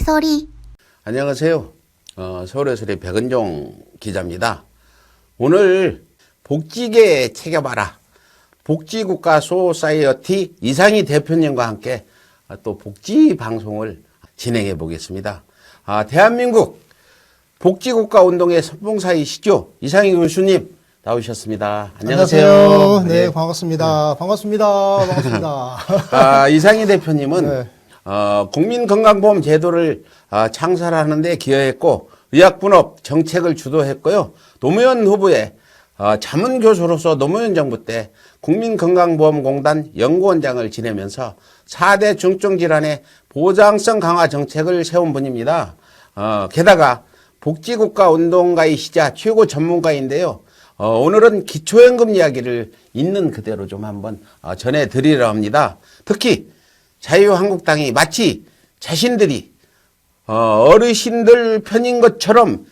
소리. 안녕하세요. 서울의 소리 백은종 기자입니다. 오늘 복지계 챙겨봐라. 복지국가 소사이어티 이상희 대표님과 함께 또 복지 방송을 진행해 보겠습니다. 대한민국 복지국가 운동의 선봉사이시죠? 이상희 교수님 나오셨습니다. 안녕하세요. 네, 반갑습니다. 반갑습니다. 이상희 대표님은 네. 국민건강보험 제도를 창설하는 데 기여했고 의학분업 정책을 주도했고요. 노무현 후보의 자문교수로서 노무현 정부 때 국민건강보험공단 연구원장을 지내면서 4대 중증질환의 보장성 강화 정책을 세운 분입니다. 게다가 복지국가 운동가이시자 최고 전문가인데요. 오늘은 기초연금 이야기를 있는 그대로 좀 한번 전해드리려 합니다. 특히 자유한국당이 마치 자신들이 어르신들 편인 것처럼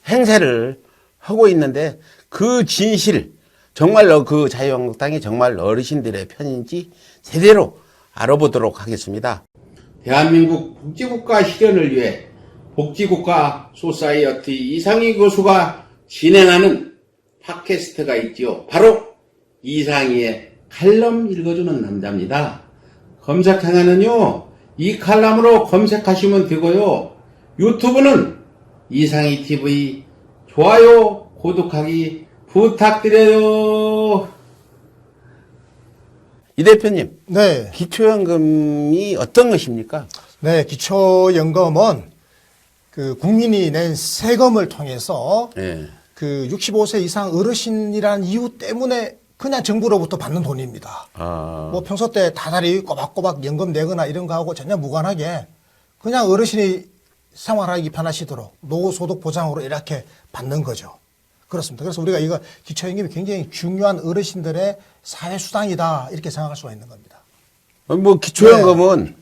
행세를 하고 있는데 그 진실, 정말로 그 자유한국당이 정말 어르신들의 편인지 제대로 알아보도록 하겠습니다. 대한민국 복지국가 실현을 위해 복지국가 소사이어티 이상희 교수가 진행하는 팟캐스트가 있지요. 바로 이상희의 칼럼 읽어주는 남자입니다. 검색창에는요, 이 칼럼으로 검색하시면 되고요. 유튜브는 이상희 TV 좋아요, 구독하기 부탁드려요. 이 대표님, 네. 기초연금이 어떤 것입니까? 네, 기초연금은 그 국민이 낸 세금을 통해서 네. 그 65세 이상 어르신이라는 이유 때문에 그냥 정부로부터 받는 돈입니다. 뭐 평소 때 다달이 꼬박꼬박 연금 내거나 이런 거하고 전혀 무관하게 그냥 어르신이 생활하기 편하시도록 노후소득 보장으로 이렇게 받는 거죠. 그렇습니다. 그래서 우리가 이거 기초연금이 굉장히 중요한 어르신들의 사회수당이다 이렇게 생각할 수가 있는 겁니다. 뭐 기초연금은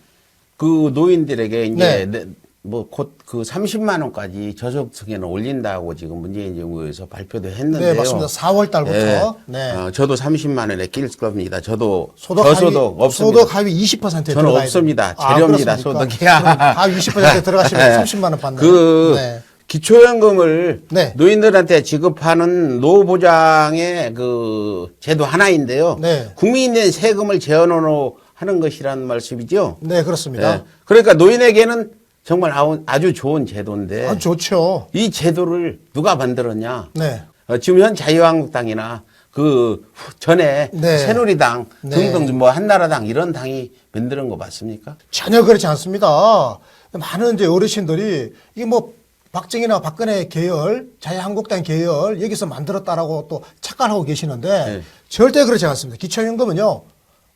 그 노인들에게 이제 네. 뭐 곧 그 30만 원까지 저소득층에는 올린다고 지금 문재인 정부에서 발표도 했는데요. 네, 맞습니다. 4월 달부터. 네. 네. 저도 30만 원에 낄 겁니다. 저도 소득 저소득 없습니다. 소득 하위 20%에 저는 들어가야 없습니다. 됩니다. 재료입니다. 그렇습니까? 소득이. 하위 20%에 들어가시면 30만 원 받는. 네. 기초연금을 네. 노인들한테 지급하는 노후보장의 그 제도 하나인데요. 네. 국민이 낸 세금을 재원으로 하는 것이라는 말씀이죠. 네, 그렇습니다. 네. 그러니까 노인에게는 정말 아주 좋은 제도인데 아, 좋죠. 이 제도를 누가 만들었냐? 네. 지금 현 자유한국당이나 그 전에 네. 새누리당 네. 등등 뭐 한나라당 이런 당이 만드는 거 맞습니까? 전혀 그렇지 않습니다. 많은 이제 어르신들이 이게 뭐 박정희나 박근혜 계열, 자유한국당 계열 여기서 만들었다라고 또 착각하고 계시는데 네. 절대 그렇지 않습니다. 기초연금은요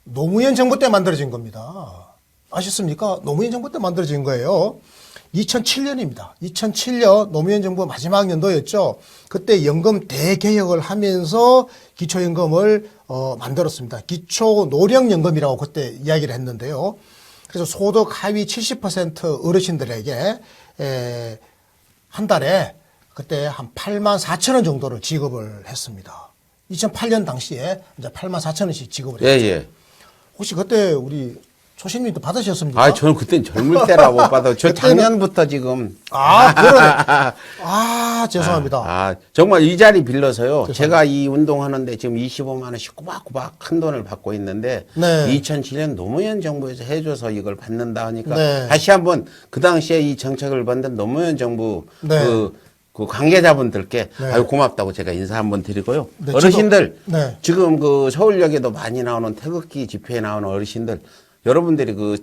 노무현 정부 때 만들어진 겁니다. 아셨습니까? 노무현 정부 때 만들어진 거예요. 2007년입니다. 2007년 노무현 정부 마지막 연도였죠. 그때 연금 대개혁을 하면서 기초연금을 만들었습니다. 기초노령연금이라고 그때 이야기를 했는데요. 그래서 소득 하위 70% 어르신들에게 한 달에 그때 한 8만 4천 원 정도를 지급을 했습니다. 2008년 당시에 이제 8만 4천 원씩 지급을 했죠. 예. 혹시 그때 우리 초신님도 받으셨습니까? 아, 저는 그땐 젊을 때라 못 받아. 저 작년부터 지금. 그러네. 죄송합니다. 정말 이 자리 빌려서요. 제가 이 운동하는데 지금 25만 원씩 꼬박꼬박 큰 돈을 받고 있는데 네. 2007년 노무현 정부에서 해줘서 이걸 받는다 하니까 네. 다시 한번 그 당시에 이 정책을 받는 노무현 정부 네. 그 관계자분들께 네. 아유 고맙다고 제가 인사 한번 드리고요. 네, 어르신들 네. 지금 그 서울역에도 많이 나오는 태극기 집회에 나오는 어르신들 여러분들이 그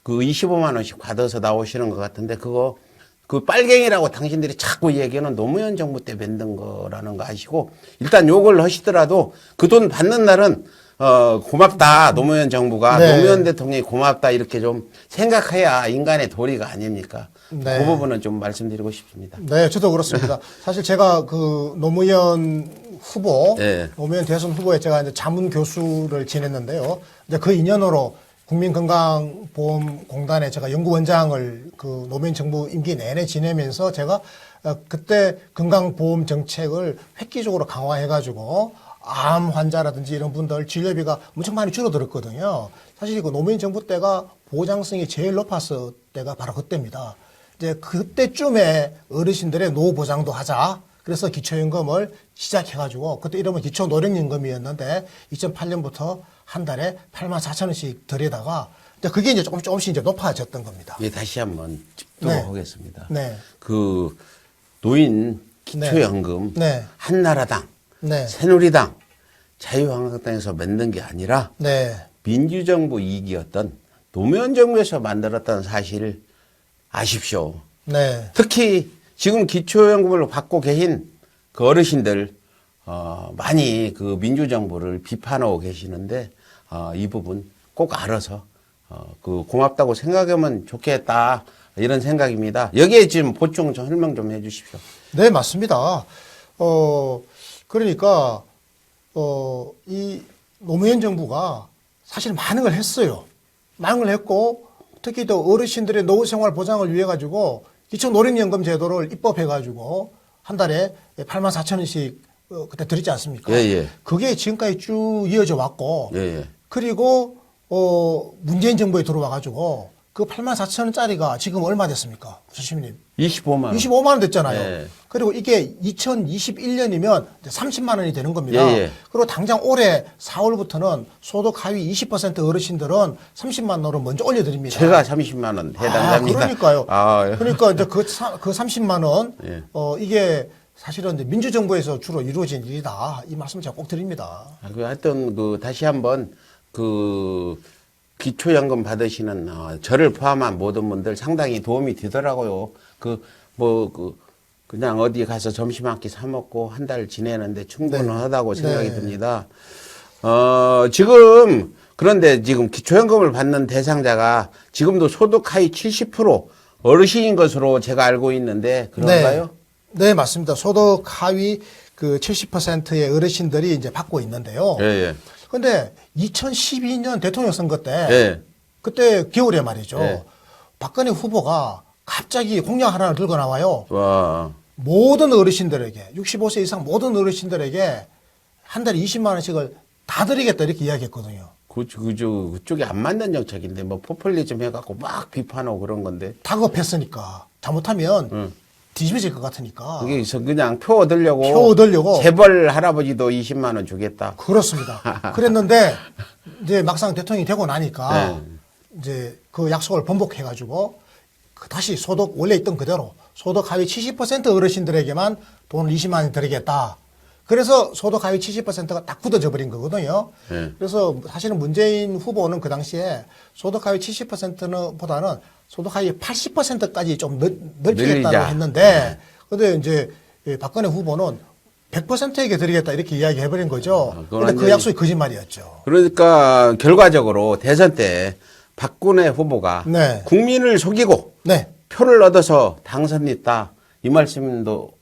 25만 원씩 받아서 나오시는 것 같은데 그 빨갱이라고 당신들이 자꾸 얘기하는 노무현 정부 때 만든 거라는 거 아시고 일단 욕을 하시더라도 그 돈 받는 날은 고맙다 노무현 정부가 네. 노무현 대통령이 고맙다 이렇게 좀 생각해야 인간의 도리가 아닙니까? 네. 그 부분은 좀 말씀드리고 싶습니다. 네, 저도 그렇습니다. 사실 제가 그 노무현 후보, 네. 노무현 대선 후보에 제가 이제 자문 교수를 지냈는데요. 이제 그 인연으로 국민건강보험공단에 제가 연구원장을 그 노무현 정부 임기 내내 지내면서 제가 그때 건강보험 정책을 획기적으로 강화해가지고 암 환자라든지 이런 분들 진료비가 엄청 많이 줄어들었거든요. 사실 그 노무현 정부 때가 보장성이 제일 높았을 때가 바로 그때입니다. 이제 그때쯤에 어르신들의 노후 보장도 하자. 그래서 기초연금을 시작해가지고 그때 이름은 기초노령연금이었는데 2008년부터 한 달에 84,000원씩 들여다가 이제 그게 이제 조금씩 이제 높아졌던 겁니다. 예, 다시 한번 짚도록 네. 하겠습니다. 네. 그 노인 기초연금 네. 한나라당, 네. 새누리당, 자유한국당에서 만든 게 아니라 네. 민주정부 이기였던 노무현 정부에서 만들었다는 사실을 아십시오. 네. 특히 지금 기초연금을 받고 계신 그 어르신들 많이 그 민주정부를 비판하고 계시는데 이 부분 꼭 알아서 그 고맙다고 생각하면 좋겠다 이런 생각입니다. 여기에 지금 보충 좀 설명 좀 해주십시오. 네, 맞습니다. 그러니까, 이 노무현 정부가 사실 많은 했어요. 많은 걸 했고, 특히 또 어르신들의 노후 생활 보장을 위해 가지고, 기초노령연금 제도를 입법해 가지고, 한 달에 84,000원씩 그때 드렸지 않습니까? 예, 예. 그게 지금까지 쭉 이어져 왔고, 예, 예. 그리고, 문재인 정부에 들어와 가지고, 그 84,000원짜리가 지금 얼마 됐습니까? 수심님. 25만 원. 25만 원 됐잖아요. 예. 그리고 이게 2021년이면 30만 원이 되는 겁니다. 예, 예. 그리고 당장 올해 4월부터는 소득 하위 20% 어르신들은 30만 원으로 먼저 올려드립니다. 제가 30만 원 해당합니다. 그러니까요. 아, 예. 그러니까 이제 그 30만 원, 예. 이게 사실은 이제 민주정부에서 주로 이루어진 일이다. 이 말씀 제가 꼭 드립니다. 하여튼 다시 한번 기초연금 받으시는 저를 포함한 모든 분들 상당히 도움이 되더라고요. 그냥 어디 가서 점심 한 끼 사 먹고 한 달 지내는데 충분하다고 생각이 네. 듭니다. 그런데 지금 기초연금을 받는 대상자가 지금도 소득 하위 70% 어르신인 것으로 제가 알고 있는데 그런가요? 네, 맞습니다. 소득 하위 그 70%의 어르신들이 이제 받고 있는데요. 예, 예. 근데 2012년 대통령 선거 때 예. 그때 겨울에 말이죠. 예. 박근혜 후보가 갑자기 공약 하나를 들고 나와요. 와. 모든 어르신들에게 65세 이상 모든 어르신들에게 한 달에 20만 원씩을 다 드리겠다 이렇게 이야기했거든요. 그쪽이 안 맞는 정책인데 포퓰리즘 해갖고 막 비판하고 그런 건데. 다급했으니까 잘못하면 뒤집어질 것 같으니까. 그게 그냥 표 얻으려고. 표 얻으려고. 재벌 할아버지도 20만 원 주겠다. 그렇습니다. 그랬는데 이제 막상 대통령이 되고 나니까 네. 이제 그 약속을 번복해가지고 다시 소득 원래 있던 그대로 소득 하위 70% 어르신들에게만 돈을 20만 원 드리겠다. 그래서 소득 하위 70%가 딱 굳어져 버린 거거든요. 네. 그래서 사실은 문재인 후보는 그 당시에 소득 하위 70%는 보다는 소득 하위 80%까지 좀 넓히겠다고 늘리자. 했는데 근데 이제 박근혜 후보는 100%에게 드리겠다 이렇게 이야기해버린 거죠. 그런데 그 완전히- 약속이 거짓말이었죠. 그러니까 결과적으로 대선 때 박근혜 후보가 네. 국민을 속이고 네. 표를 얻어서 당선됐다. 이 말씀도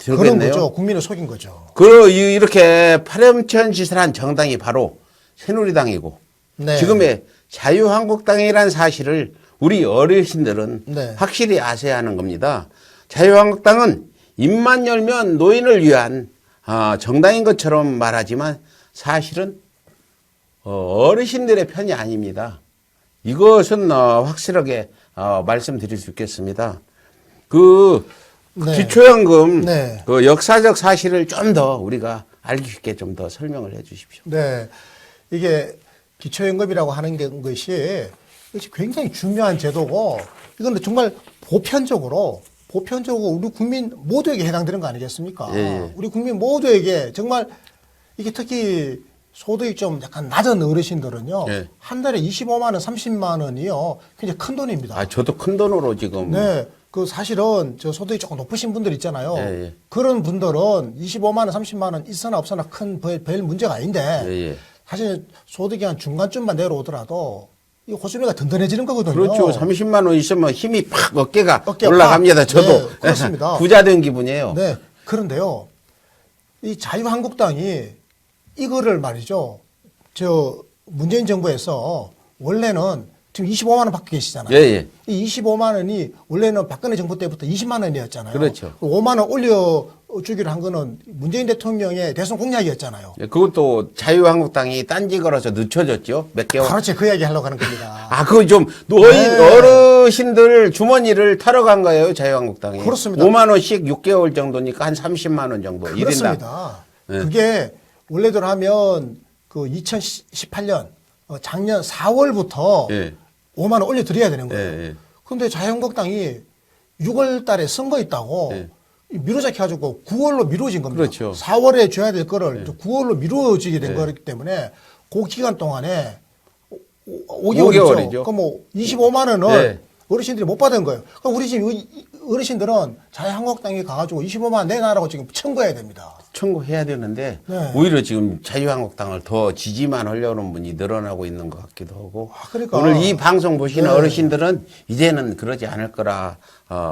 그런 들겠네요. 거죠. 국민을 속인 거죠. 이렇게 파렴치한 짓을 한 정당이 바로 새누리당이고 네. 지금의 자유한국당이라는 사실을 우리 어르신들은 네. 확실히 아셔야 하는 겁니다. 자유한국당은 입만 열면 노인을 위한 정당인 것처럼 말하지만 사실은 어르신들의 편이 아닙니다. 이것은 확실하게 말씀드릴 수 있겠습니다. 네. 기초연금 네. 그 역사적 사실을 좀 더 우리가 알기 쉽게 좀 더 설명을 해 주십시오. 네. 이게 기초연금이라고 하는 것이 굉장히 중요한 제도고 이건 정말 보편적으로 우리 국민 모두에게 해당되는 거 아니겠습니까? 예, 예. 우리 국민 모두에게 정말 이게 특히 소득이 좀 약간 낮은 어르신들은요. 예. 한 달에 25만 원, 30만 원이요. 굉장히 큰 돈입니다. 저도 큰 돈으로 지금 네. 그 사실은 저 소득이 조금 높으신 분들 있잖아요. 예, 예. 그런 분들은 25만 원, 30만 원 있으나 없으나 별 문제가 아닌데 예, 예. 사실 소득이 한 중간쯤만 내려오더라도 이 호수비가 든든해지는 거거든요. 그렇죠. 30만 원 있으면 힘이 팍 어깨가 어깨가 올라갑니다. 팍. 저도 네, 그렇습니다. 부자 된 기분이에요. 네. 그런데요. 이 자유한국당이 이거를 말이죠. 문재인 정부에서 원래는 지금 25만 원 받고 계시잖아요. 예, 예. 이 25만 원이 원래는 박근혜 정부 때부터 20만 원이었잖아요. 그렇죠. 5만 원 올려 주기로 한 거는 문재인 대통령의 대선 공약이었잖아요. 예, 그것도 자유한국당이 딴지 걸어서 늦춰졌죠. 몇 개월. 그렇지, 그 이야기 하려고 하는 겁니다. 아, 그거 좀 어르신들 주머니를 털어간 거예요, 자유한국당이. 그렇습니다. 5만 원씩 6개월 정도니까 한 30만 원 정도. 그렇습니다. 네. 그게 원래대로 하면 그 2018년 작년 4월부터 예. 5만 원 올려드려야 되는 거예요. 예, 예. 그런데 자유한국당이 6월 달에 선거 있다고 예. 미루자 해가지고 9월로 미뤄진 겁니다. 그렇죠. 4월에 줘야 될 거를 9월로 미뤄지게 된 예. 거기 때문에 그 기간 동안에 5개월이죠. 5개월이죠. 그럼 뭐 25만 원을 예. 어르신들이 못 받은 거예요. 그럼 우리 지금 어르신들은 자유한국당에 가가지고 25만 원 내놔라고 지금 청구해야 됩니다. 청구해야 되는데 네. 오히려 지금 자유한국당을 더 지지만 하려는 분이 늘어나고 있는 것 같기도 하고 그러니까. 오늘 이 방송 보시는 네. 어르신들은 이제는 그러지 않을 거라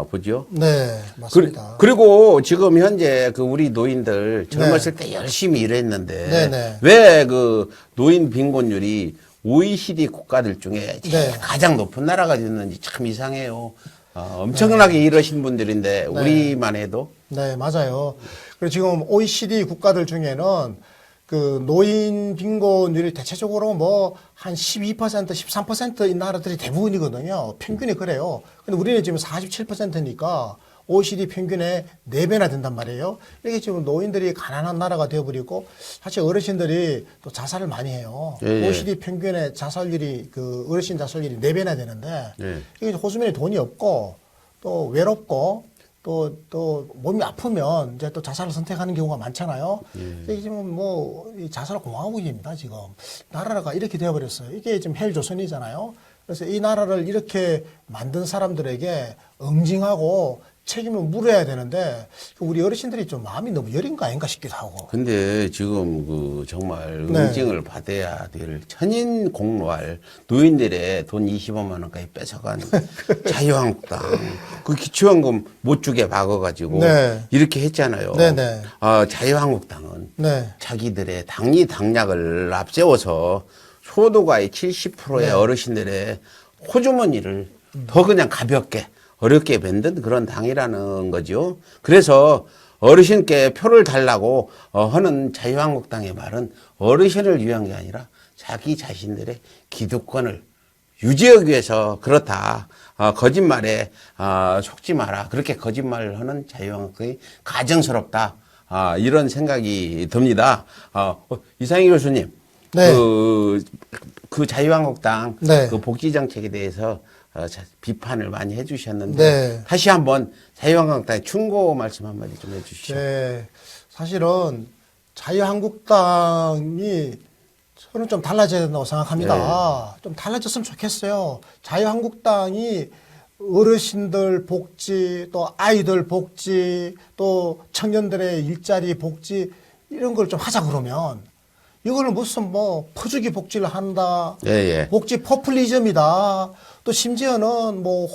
보죠. 네, 맞습니다. 그리고 지금 현재 그 우리 노인들 젊었을 때 열심히 일했는데 네, 네. 왜 그 노인 빈곤율이 OECD 국가들 중에 네. 가장 높은 나라가 됐는지 참 이상해요. 엄청나게 일하신 분들인데 우리만 해도 네, 맞아요. 그리고 지금 OECD 국가들 중에는 그 노인 빈곤율이 대체적으로 뭐 한 12%, 13%인 나라들이 대부분이거든요. 평균이 그래요. 근데 우리는 지금 47%니까 OECD 평균의 4배나 된단 말이에요. 이게 지금 노인들이 가난한 나라가 되어버리고 사실 어르신들이 또 자살을 많이 해요. 예, 예. OECD 평균의 자살률이 그 어르신 자살률이 4배나 되는데 예. 이게 호수면에 돈이 없고 또 외롭고 또 몸이 아프면 이제 또 자살을 선택하는 경우가 많잖아요. 이게 지금 뭐 이 자살 공화국입니다. 지금 나라가 이렇게 되어버렸어요. 이게 지금 헬조선이잖아요. 그래서 이 나라를 이렇게 만든 사람들에게 응징하고 책임을 물어야 되는데 우리 어르신들이 좀 마음이 너무 여린 거 아닌가 싶기도 하고. 근데 지금 그 정말 네. 응징을 받아야 될 천인 공로할 노인들의 돈 25만 원까지 뺏어간 자유한국당 그 기초연금 못 주게 막아가지고 네. 이렇게 했잖아요. 네네. 자유한국당은 네. 자기들의 당리 당략을 앞세워서 소득의 70%의 네. 어르신들의 호주머니를 더 그냥 가볍게 어렵게 만든 그런 당이라는 거죠. 그래서 어르신께 표를 달라고 하는 자유한국당의 말은 어르신을 위한 게 아니라 자기 자신들의 기득권을 유지하기 위해서 그렇다. 거짓말에 속지 마라. 그렇게 거짓말을 하는 자유한국당이 가정스럽다. 이런 생각이 듭니다. 이상희 교수님, 네. 그 자유한국당 네. 그 복지 정책에 대해서 비판을 많이 해주셨는데 네. 다시 한번 자유한국당의 충고 말씀 한마디 좀 해주시죠. 네. 사실은 자유한국당이 저는 좀 달라져야 된다고 생각합니다. 좀 달라졌으면 좋겠어요. 자유한국당이 어르신들 복지, 또 아이들 복지, 또 청년들의 일자리 복지 이런 걸 좀 하자 그러면 이거는 무슨 뭐 퍼주기 복지를 한다. 예, 예. 복지 포퓰리즘이다. 또 심지어는 뭐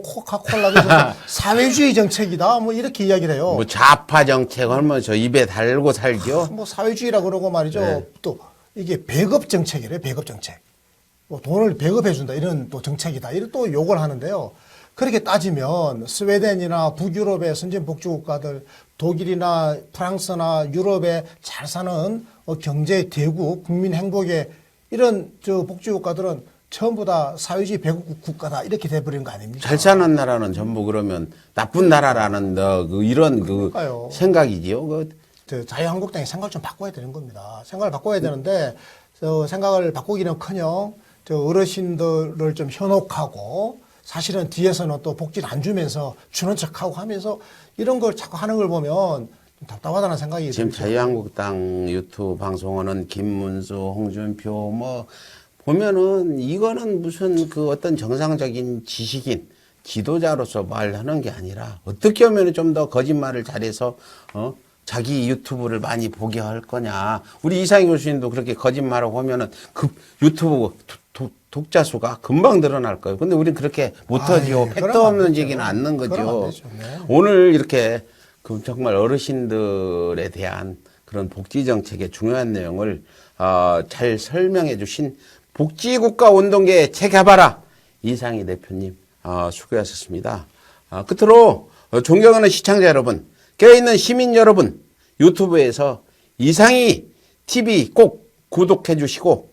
코카콜라 그래서 사회주의 정책이다. 뭐 이렇게 이야기를 해요. 뭐 좌파 정책 하면서 입에 달고 살죠. 뭐 사회주의라 그러고 말이죠. 네. 또 이게 배급 정책이래요. 배급 정책. 뭐 돈을 배급해 준다. 이런 또 정책이다. 이런 또 욕을 하는데요. 그렇게 따지면 스웨덴이나 북유럽의 선진 복지 국가들, 독일이나 프랑스나 유럽에 잘 사는 경제 대국, 국민 행복의 이런 저 복지 국가들은 전부 다 사회주의 배급 국가다. 이렇게 돼버리는 거 아닙니까? 잘 사는 나라는 전부 그러면 나쁜 나라라는 이런 그러니까요. 생각이지요. 저 자유한국당이 생각을 좀 바꿔야 되는 겁니다. 생각을 바꿔야 되는데 생각을 바꾸기는커녕 저 어르신들을 좀 현혹하고 사실은 뒤에서는 또 복지를 안 주면서 주는 척하고 하면서 이런 걸 자꾸 하는 걸 보면 좀 답답하다는 생각이 지금 들죠. 자유한국당 유튜브 방송하는 김문수, 홍준표 뭐 보면은 이거는 무슨 그 어떤 정상적인 지식인 지도자로서 말하는 게 아니라 어떻게 하면 좀 더 거짓말을 잘해서 자기 유튜브를 많이 보게 할 거냐. 우리 이상희 교수님도 그렇게 거짓말하고 하면은 그 유튜브 독자 수가 금방 늘어날 거예요. 근데 우리는 그렇게 못하죠. 팩트 없는 얘기는 않는 거죠. 네. 오늘 이렇게 그 정말 어르신들에 대한 그런 복지 정책의 중요한 내용을 잘 설명해 주신 복지국가 운동계 책해봐라 이상희 대표님 수고하셨습니다. 끝으로 존경하는 시청자 여러분, 껴있는 시민 여러분, 유튜브에서 이상희 TV 꼭 구독해 주시고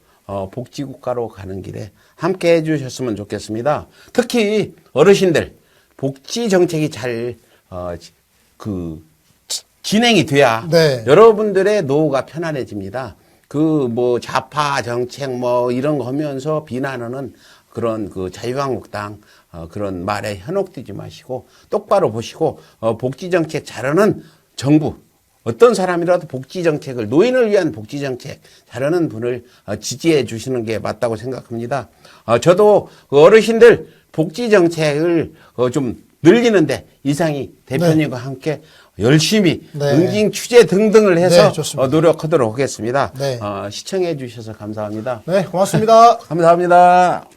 복지국가로 가는 길에 함께 해주셨으면 좋겠습니다. 특히 어르신들 복지 정책이 잘 진행이 돼야 네. 여러분들의 노후가 편안해집니다. 좌파 정책 이런 거 하면서 비난하는 그런 자유한국당 그런 말에 현혹되지 마시고 똑바로 보시고 복지 정책 잘하는 정부, 어떤 사람이라도 복지 정책을, 노인을 위한 복지 정책 잘하는 분을 지지해 주시는 게 맞다고 생각합니다. 저도 어르신들 복지 정책을 좀 늘리는데 이상희 대표님과 함께 열심히 네. 응징 취재 등등을 해서 네, 좋습니다. 노력하도록 하겠습니다. 네. 시청해 주셔서 감사합니다. 네, 고맙습니다. 감사합니다.